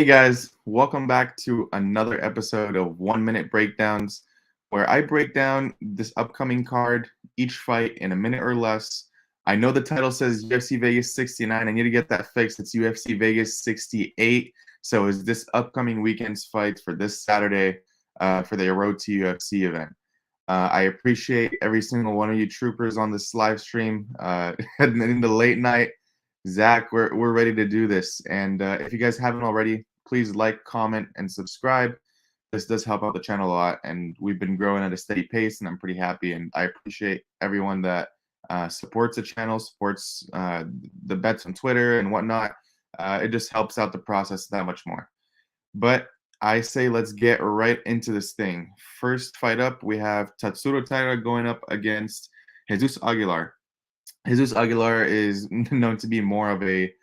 Hey guys, welcome back to another episode of 1 Minute Breakdowns, where I break down this upcoming card, each fight in a minute or less. I know the title says UFC Vegas 69. I need to get that fixed. It's UFC Vegas 68. So is this upcoming weekend's fights for this Saturday for the Road to UFC event. I appreciate every single one of you troopers on this live stream in the late night. Zach, we're ready to do this. And if you guys haven't already, please like, comment, and subscribe. This does help out the channel a lot, and we've been growing at a steady pace, and I'm pretty happy. And I appreciate everyone that supports the channel, supports the bets on Twitter and whatnot. It just helps out the process that much more. But I say let's get right into this thing. First fight up, we have Taira going up against Jesus Aguilar. Jesus Aguilar is known to be more of a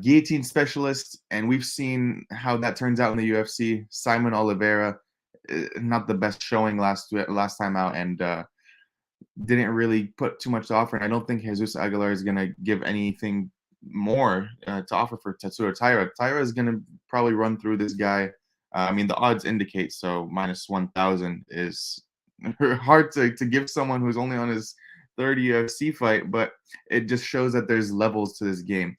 guillotine specialist, and we've seen how that turns out in the UFC. Simon Oliveira, not the best showing last time out, and didn't really put too much to offer. And I don't think Jesus Aguilar is going to give anything more to offer for Tatsuro Taira. Taira is going to probably run through this guy. I mean, the odds indicate so. Minus 1,000 is hard to give someone who's only on his third UFC fight, but it just shows that there's levels to this game.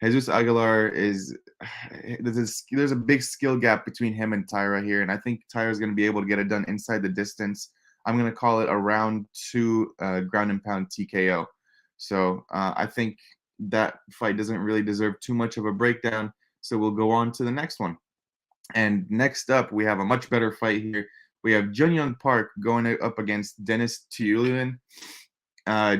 Jesus Aguilar there's a big skill gap between him and Taira here, and I think Taira is going to be able to get it done inside the distance. I'm going to call it a round 2 ground and pound TKO. So I think that fight doesn't really deserve too much of a breakdown, so we'll go on to the next one. And next up, we have a much better fight here. We have Jung Park going up against Dennis Tullian.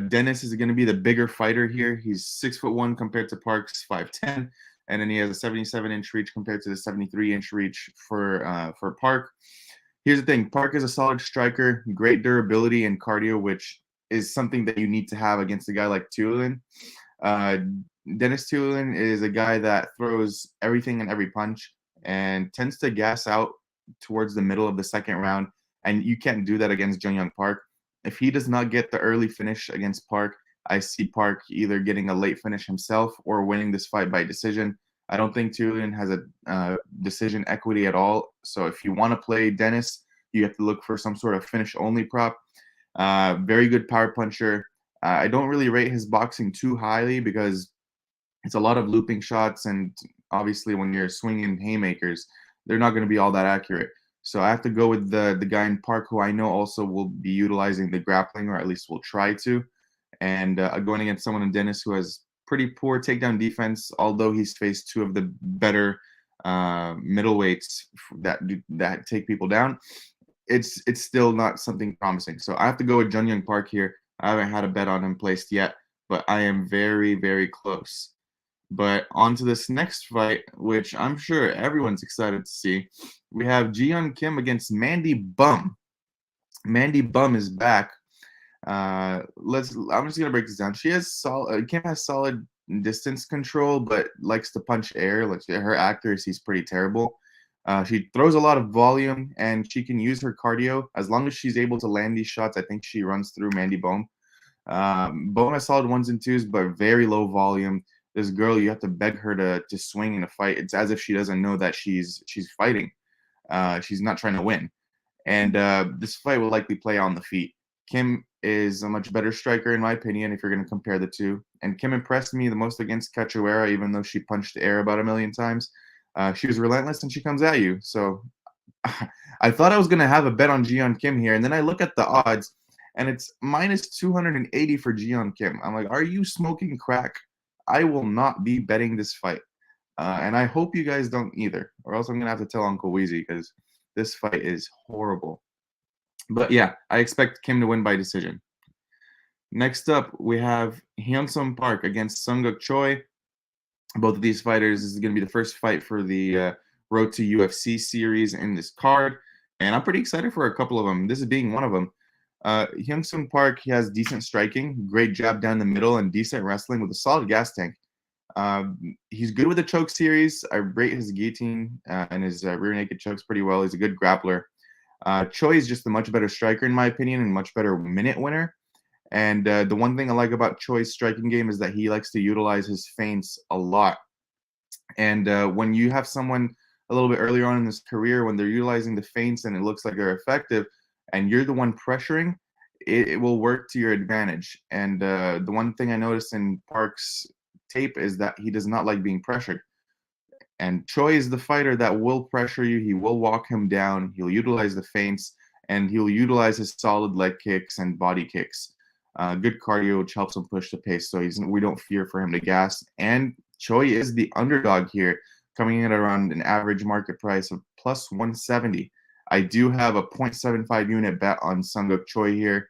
Dennis is going to be the bigger fighter here. He's 6'1" compared to Park's 5'10", and then he has a 77-inch reach compared to the 73-inch reach for Park. Here's the thing: Park is a solid striker, great durability and cardio, which is something that you need to have against a guy like Tullian. Dennis Tullian is a guy that throws everything and every punch and tends to gas out towards the middle of the second round, and you can't do that against Jung Park. If he does not get the early finish against Park, I see Park either getting a late finish himself or winning this fight by decision. I don't think Tullian has a decision equity at all. So if you want to play Dennis, you have to look for some sort of finish-only prop. Very good power puncher. I don't really rate his boxing too highly because it's a lot of looping shots, and obviously when you're swinging haymakers, they're not going to be all that accurate. So I have to go with the guy in Park, who I know also will be utilizing the grappling, or at least will try to. And going against someone in Dennis who has pretty poor takedown defense, although he's faced 2 of the better middleweights that take people down. It's still not something promising. So I have to go with Jung Park here. I haven't had a bet on him placed yet, but I am very, very close. But on to this next fight, which I'm sure everyone's excited to see. We have Ji-Yeon Kim against Mandy Bum. Mandy Bum is back. I'm just gonna break this down. Kim has solid distance control, but likes to punch air. Her accuracy is pretty terrible. She throws a lot of volume, and she can use her cardio. As long as she's able to land these shots, I think she runs through Mandy Bum. Bum has solid 1s and 2s, but very low volume. This girl, you have to beg her to swing in a fight. It's as if she doesn't know that she's fighting. She's not trying to win. And this fight will likely play on the feet. Kim is a much better striker, in my opinion, if you're going to compare the two. And Kim impressed me the most against Cachoeira, even though she punched the air about 1,000,000 times. She was relentless, and she comes at you. So I thought I was going to have a bet on Ji-Yeon Kim here. And then I look at the odds, and it's minus 280 for Ji-Yeon Kim. I'm like, are you smoking crack? I will not be betting this fight. And I hope you guys don't either, or else I'm going to have to tell Uncle Weezy, because this fight is horrible. But yeah, I expect Kim to win by decision. Next up, we have Hyun-Sung Park against Sunguk Choi. Both of these fighters, this is going to be the first fight for the Road to UFC series in this card. And I'm pretty excited for a couple of them, this is being one of them. Hyun-Sung Park, he has decent striking, great jab down the middle, and decent wrestling with a solid gas tank. He's good with the choke series. I rate his guillotine and his rear naked chokes pretty well. He's a good grappler. Choi is just a much better striker, in my opinion, and much better minute winner. And the one thing I like about Choi's striking game is that he likes to utilize his feints a lot. And when you have someone a little bit earlier on in his career when they're utilizing the feints and it looks like they're effective, and you're the one pressuring, it will work to your advantage. And the one thing I noticed in Park's tape is that he does not like being pressured. And Choi is the fighter that will pressure you. He will walk him down. He'll utilize the feints, and he'll utilize his solid leg kicks and body kicks. Good cardio, which helps him push the pace, so we don't fear for him to gas. And Choi is the underdog here, coming in at around an average market price of plus 170. I do have a 0.75 unit bet on Sunguk Choi here,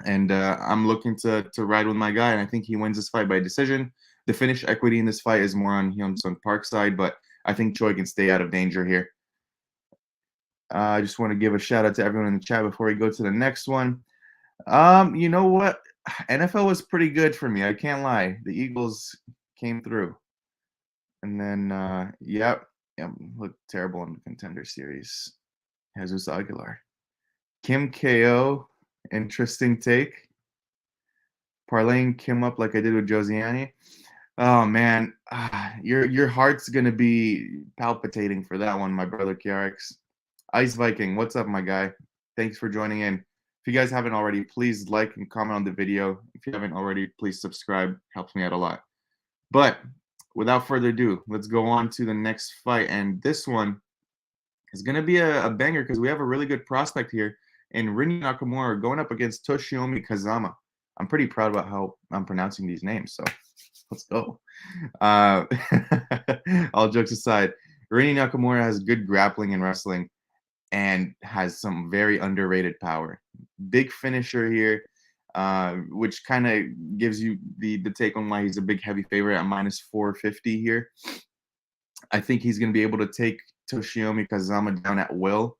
and I'm looking to ride with my guy, and I think he wins this fight by decision. The finish equity in this fight is more on Hyun-Sung Park's side, but I think Choi can stay out of danger here. I just want to give a shout out to everyone in the chat before we go to the next one. You know what? NFL was pretty good for me. I can't lie. The Eagles came through. And then, yep, looked terrible in the Contender Series. Jesus Aguilar. Kim KO, interesting take. Parlaying Kim up like I did with Josiani. Oh man, your heart's gonna be palpitating for that one, my brother KRX. Ice Viking, what's up, my guy? Thanks for joining in. If you guys haven't already, please like and comment on the video. If you haven't already, please subscribe. Helps me out a lot. But without further ado, let's go on to the next fight. And this one is going to be a banger because we have a really good prospect here in Rinya Nakamura going up against Toshiomi Kazama. I'm pretty proud about how I'm pronouncing these names, so let's go. All jokes aside, Rinya Nakamura has good grappling and wrestling and has some very underrated power. Big finisher here, which kind of gives you the take on why he's a big heavy favorite at minus 450 here. I think he's going to be able to take Toshiomi Kazama down at will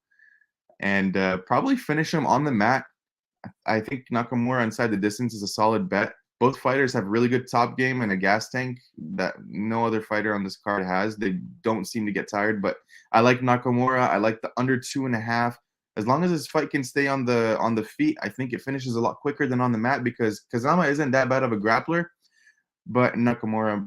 and probably finish him on the mat. I think Nakamura inside the distance is a solid bet. Both fighters have really good top game and a gas tank that no other fighter on this card has. They don't seem to get tired, but I like Nakamura. I like the under 2.5. As long as his fight can stay on the feet, I think it finishes a lot quicker than on the mat because Kazama isn't that bad of a grappler, but Nakamura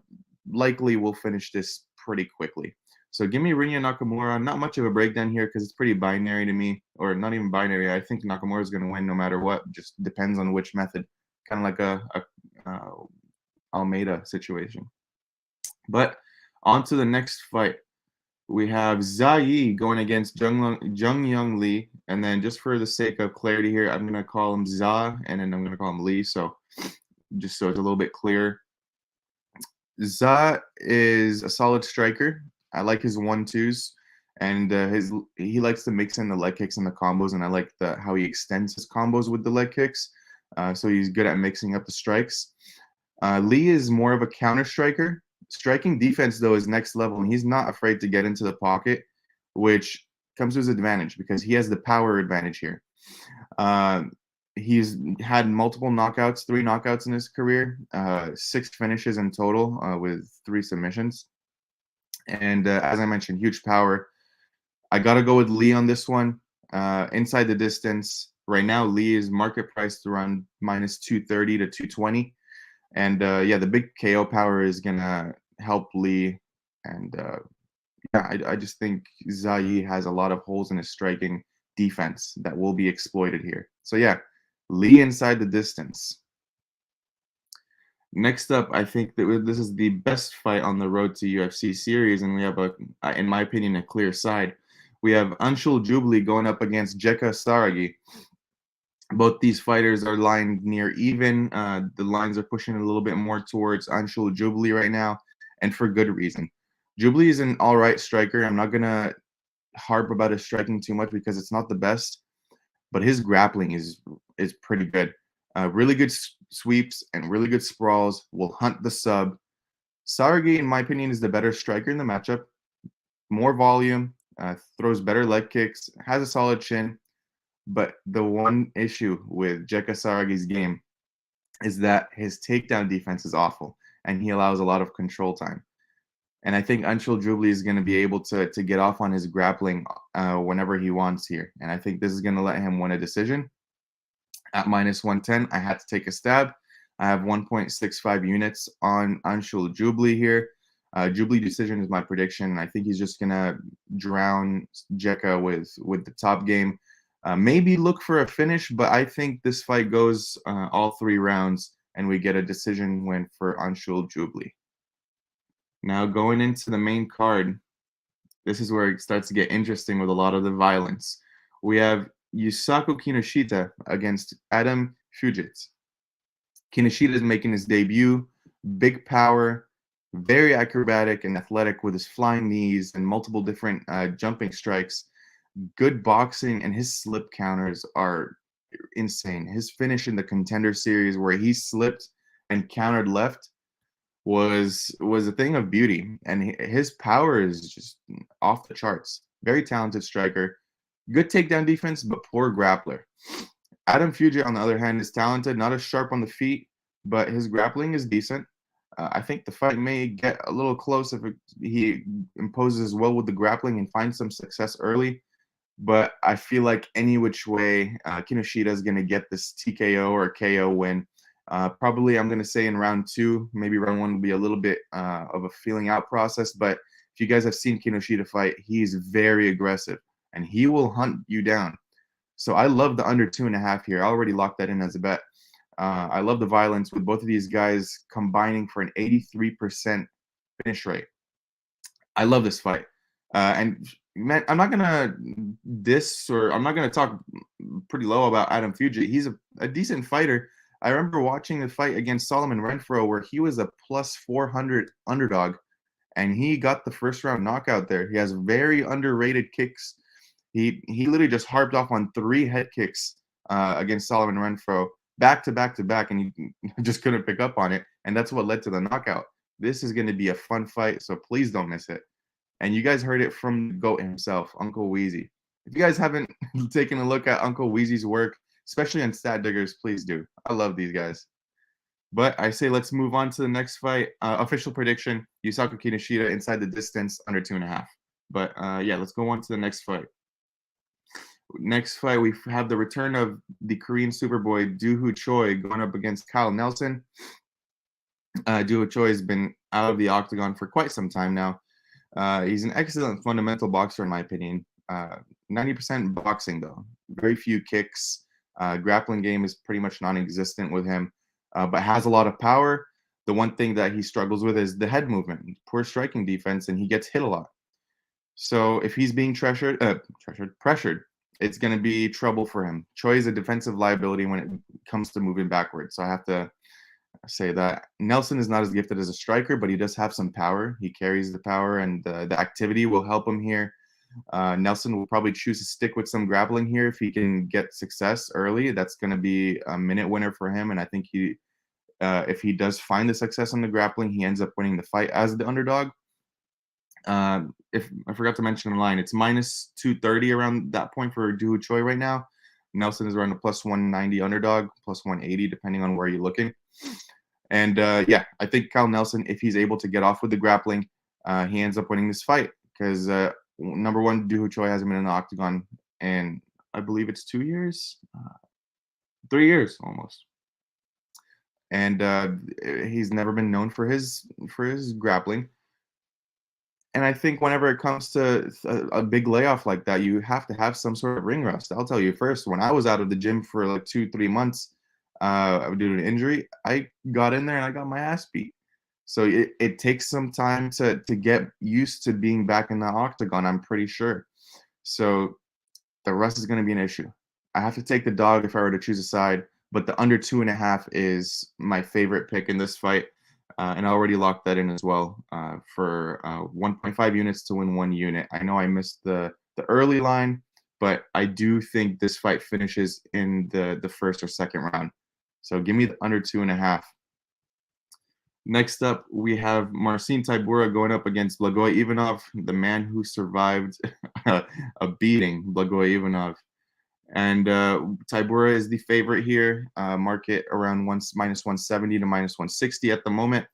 likely will finish this pretty quickly. So give me Rinya Nakamura. Not much of a breakdown here because it's pretty binary to me, or not even binary. I think Nakamura is going to win no matter what. Just depends on which method. Kind of like a Almeida situation. But on to the next fight. We have Zai going against Jung Young Lee. And then just for the sake of clarity here, I'm going to call him Za, and then I'm going to call him Lee. So just so it's a little bit clear. Za is a solid striker. I like his 1-2s. And he likes to mix in the leg kicks and the combos. And I like how he extends his combos with the leg kicks. So he's good at mixing up the strikes. Lee is more of a counter striker. Striking defense, though, is next level, and he's not afraid to get into the pocket, which comes to his advantage because he has the power advantage here. He's had multiple knockouts, 3 knockouts in his career, 6 finishes in total with 3 submissions. And as I mentioned, huge power. I got to go with Lee on this one. Inside the distance, right now, Lee is market priced around minus 230 to 220. And yeah, the big KO power is going to help Lee. And yeah, I just think Zai has a lot of holes in his striking defense that will be exploited here. So yeah, Lee inside the distance. Next up, I think that this is the best fight on the road to UFC series, and we have in my opinion, a clear side. We have Anshul Jubilee going up against Jeka Saragi. Both these fighters are lined near even. The lines are pushing a little bit more towards Anshul Jubilee right now, and for good reason. Jubilee is an all right striker. I'm not gonna harp about his striking too much because it's not the best, but his grappling is pretty good. Really good sweeps and really good sprawls. Will hunt the sub. Saragi, in my opinion, is the better striker in the matchup. More volume, throws better leg kicks, has a solid chin. But the one issue with Jeka Saragi's game is that his takedown defense is awful, and he allows a lot of control time. And I think Anshul Jubilee is going to be able to get off on his grappling whenever he wants here. And I think this is going to let him win a decision. At minus 110, I had to take a stab. I have 1.65 units on Anshul Jubilee here. Jubilee decision is my prediction. I think he's just gonna drown Jekka with the top game. Maybe look for a finish, but I think this fight goes all 3 rounds and we get a decision win for Anshul Jubilee. Now going into the main card, this is where it starts to get interesting with a lot of the violence. We have Yusaku Kinashida against Adam Fujita. Kinashida is making his debut. Big power, very acrobatic and athletic with his flying knees and multiple different jumping strikes. Good boxing, and his slip counters are insane. His finish in the Contender Series where he slipped and countered left was a thing of beauty, and his power is just off the charts. Very talented striker, good takedown defense, but poor grappler. Adam Fujita, on the other hand, is talented, not as sharp on the feet, but his grappling is decent. I think the fight may get a little close if he imposes well with the grappling and finds some success early. But I feel like any which way, Kinashida is going to get this TKO or KO win. Probably, I'm going to say in round 2, maybe round 1 will be a little bit of a feeling out process. But if you guys have seen Kinashida fight, he's very aggressive and he will hunt you down. So I love the under 2.5 here. I already locked that in as a bet. I love the violence with both of these guys combining for an 83% finish rate. I love this fight. And man, I'm not gonna diss, or I'm not gonna talk pretty low about Adam Fujita. He's a decent fighter. I remember watching the fight against Solomon Renfro where he was a plus 400 underdog, and he got the first round knockout there. He has very underrated kicks. He literally just harped off on 3 head kicks against Solomon Renfro back to back to back, and he just couldn't pick up on it, and that's what led to the knockout. This is going to be a fun fight, so please don't miss it. And you guys heard it from the GOAT himself, Uncle Weezy. If you guys haven't taken a look at Uncle Weezy's work, especially on Stat Diggers, please do. I love these guys. But I say let's move on to the next fight. Official prediction, Yusaku Kinashida inside the distance, under 2.5. But yeah, let's go on to the next fight. Next fight, we have the return of the Korean Superboy, Dooho Choi, going up against Kyle Nelson. Dooho Choi has been out of the octagon for quite some time now. He's an excellent fundamental boxer, in my opinion. 90% boxing, though. Very few kicks. Grappling game is pretty much non-existent with him, but has a lot of power. The one thing that he struggles with is the head movement, poor striking defense, and he gets hit a lot. So if he's being pressured, it's going to be trouble for him. Choi is a defensive liability when it comes to moving backwards. So I have to say that Nelson is not as gifted as a striker, but he does have some power. He carries the power, and the activity will help him here. Nelson will probably choose to stick with some grappling here if he can get success early. That's going to be a minute winner for him, and I think if he does find the success on the grappling, he ends up winning the fight as the underdog. If I forgot to mention the line, it's minus 230 around that point for Dooho Choi right now. Nelson is around a plus 190 underdog, plus 180 depending on where you're looking. And yeah, I think Kyle Nelson, if he's able to get off with the grappling, he ends up winning this fight because number one, Dooho Choi hasn't been in the octagon, and I believe it's 2 years, 3 years almost. And he's never been known for his grappling. And I think whenever it comes to a big layoff like that, you have to have some sort of ring rust. I'll tell you first, when I was out of the gym for like 2-3 months due to an injury, I got in there and I got my ass beat. So it takes some time to get used to being back in the octagon, I'm pretty sure. So the rust is going to be an issue. I have to take the dog if I were to choose a side, but the under 2.5 is my favorite pick in this fight. And I already locked that in as well for 1.5 units to win 1 unit. I know I missed the early line, but I do think this fight finishes in the first or second round. So give me the under 2.5. Next up, we have Marcin Tybura going up against Blagoy Ivanov, the man who survived a beating, Blagoy Ivanov. And Tybura is the favorite here. Market around minus 170 to minus 160 at the moment.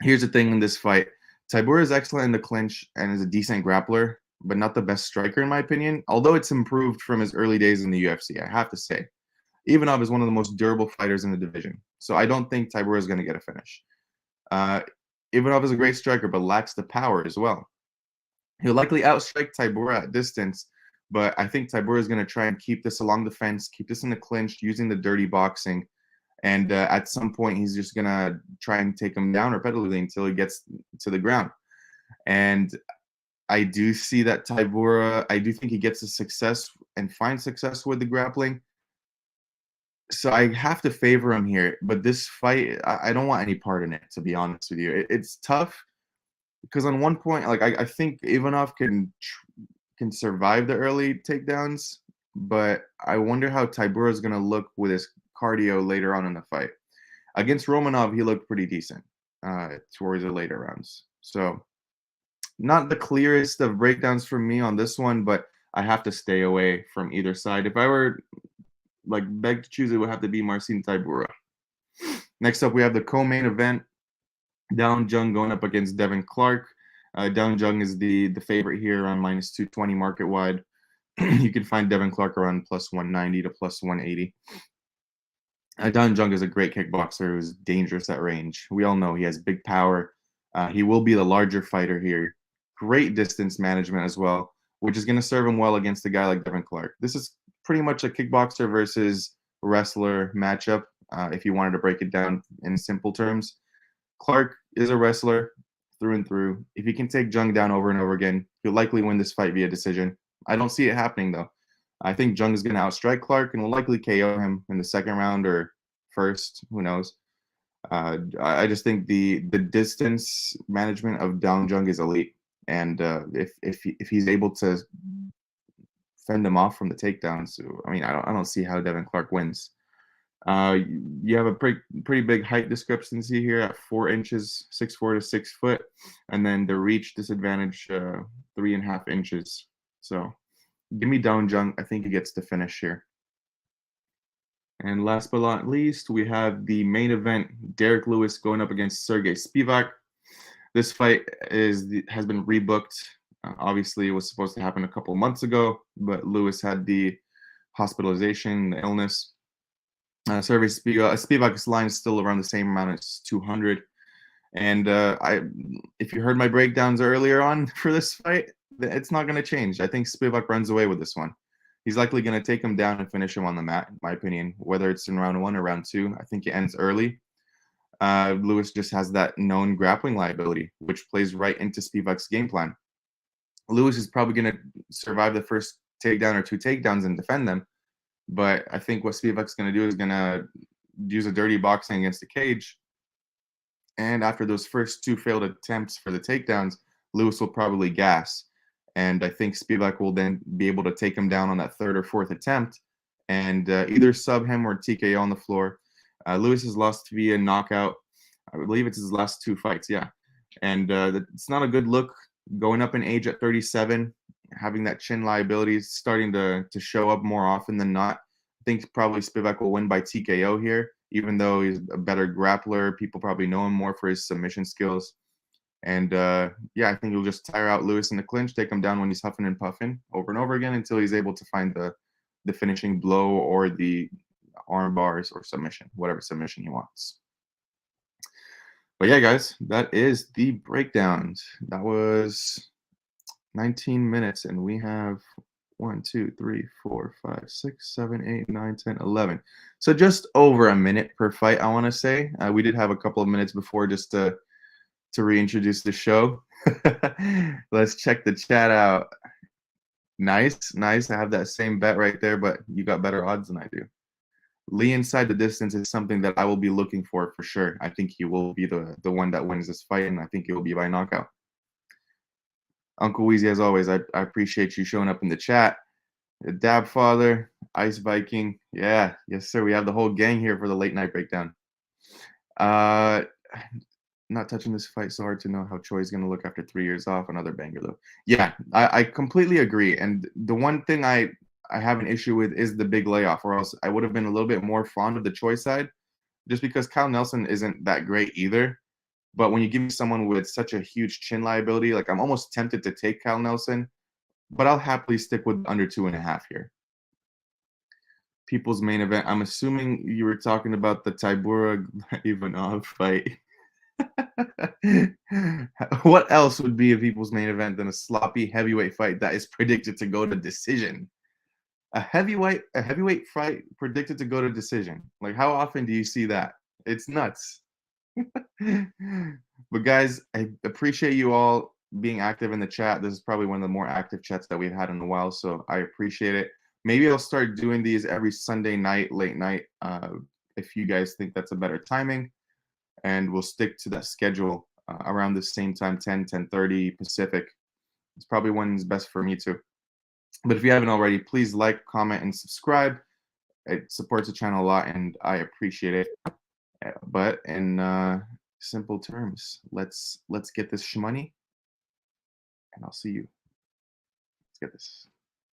Here's the thing in this fight. Tybura is excellent in the clinch and is a decent grappler, but not the best striker in my opinion, although it's improved from his early days in the UFC, I have to say. Ivanov is one of the most durable fighters in the division, so I don't think Tybura is going to get a finish. Ivanov is a great striker, but lacks the power as well. He'll likely outstrike Tybura at distance, but I think Tybura is going to try and keep this along the fence, keep this in the clinch, using the dirty boxing. And at some point, he's just going to try and take him down repeatedly until he gets to the ground. And I do see that Tybura, I do think he gets a success and finds success with the grappling. So I have to favor him here. But this fight, I don't want any part in it, to be honest with you. It's tough because on one point, like I think Ivanov can survive the early takedowns, but I wonder how Tybura is going to look with his cardio later on in the fight. Against Romanov, he looked pretty decent towards the later rounds. So not the clearest of breakdowns for me on this one, but I have to stay away from either side. If I were like begged to choose, it would have to be Marcin Tybura. Next up, we have the co-main event. Down Jung going up against Devin Clark. Down Jung is the favorite here around minus 220 market wide. You can find Devin Clark around plus 190 to plus 180. Down Jung is a great kickboxer who's dangerous at range. We all know he has big power. He will be the larger fighter here. Great distance management as well, which is going to serve him well against a guy like Devin Clark. This is pretty much a kickboxer versus wrestler matchup, if you wanted to break it down in simple terms. Clark is a wrestler through and through. If he can take Jung down over and over again, he'll likely win this fight via decision. I don't see it happening, though. I think Jung is going to outstrike Clark and will likely KO him in the second round or first. Who knows? I just think the distance management of Down Jung is elite. And if he's able to fend him off from the takedowns, I mean, I don't see how Devin Clark wins. You have a pretty big height discrepancy here at 4 inches, 6'4" to 6 foot, and then the reach disadvantage 3.5 inches. So give me Down Jung. I think he gets the finish here. And last but not least, we have the main event: Derek Lewis going up against Sergey Spivak. This fight has been rebooked. Obviously, it was supposed to happen a couple of months ago, but Lewis had the hospitalization, the illness. Sergey Spivak's line is still around the same amount as 200. And if you heard my breakdowns earlier on for this fight, it's not going to change. I think Spivak runs away with this one. He's likely going to take him down and finish him on the mat, in my opinion, whether it's in round 1 or round 2. I think it ends early. Lewis just has that known grappling liability, which plays right into Spivak's game plan. Lewis is probably going to survive the first takedown or 2 takedowns and defend them. But I think what Spivak's going to do is going to use a dirty boxing against the cage. And after those first 2 failed attempts for the takedowns, Lewis will probably gas. And I think Spivak will then be able to take him down on that 3rd or 4th attempt and either sub him or TKO on the floor. Lewis has lost via knockout. I believe it's his last 2 fights, yeah. And it's not a good look going up in age at 37. Having that chin liability starting to show up more often than not. I think probably Spivak will win by TKO here, even though he's a better grappler. People probably know him more for his submission skills. And yeah, I think he'll just tire out Lewis in the clinch, take him down when he's huffing and puffing over and over again until he's able to find the finishing blow or the arm bars or submission, whatever submission he wants. But yeah, guys, that is the breakdowns. That was 19 minutes, and we have 1, 2, 3, 4, 5, 6, 7, 8, 9, 10, 11. So just over a minute per fight, I want to say. We did have a couple of minutes before just to reintroduce the show. Let's check the chat out. Nice. I have that same bet right there, but you got better odds than I do. Lee inside the distance is something that I will be looking for sure. I think he will be the one that wins this fight, and I think it will be by knockout. Uncle Weezy, as always, I appreciate you showing up in the chat. Dab Father, Ice Viking. Yeah, yes, sir. We have the whole gang here for the late night breakdown. Not touching this fight, so hard to know how Choi is going to look after 3 years off. Another banger, though. Yeah, I completely agree. And the one thing I have an issue with is the big layoff, or else I would have been a little bit more fond of the Choi side, just because Kyle Nelson isn't that great either. But when you give me someone with such a huge chin liability, like I'm almost tempted to take Kyle Nelson, but I'll happily stick with under 2.5 here. People's main event. I'm assuming you were talking about the Tybura Ivanov fight. What else would be a people's main event than a sloppy heavyweight fight that is predicted to go to decision? A heavyweight fight predicted to go to decision. Like, how often do you see that? It's nuts. But guys, I appreciate you all being active in the chat. This is probably one of the more active chats that we've had in a while, so I appreciate it. Maybe I'll start doing these every Sunday night, late night, if you guys think that's a better timing, and we'll stick to that schedule around the same time, 10:30 Pacific. It's probably when's best for me too. But if you haven't already, please like, comment, and subscribe. It supports the channel a lot, and I appreciate it. But in simple terms, let's get this shmoney, and I'll see you. Let's get this.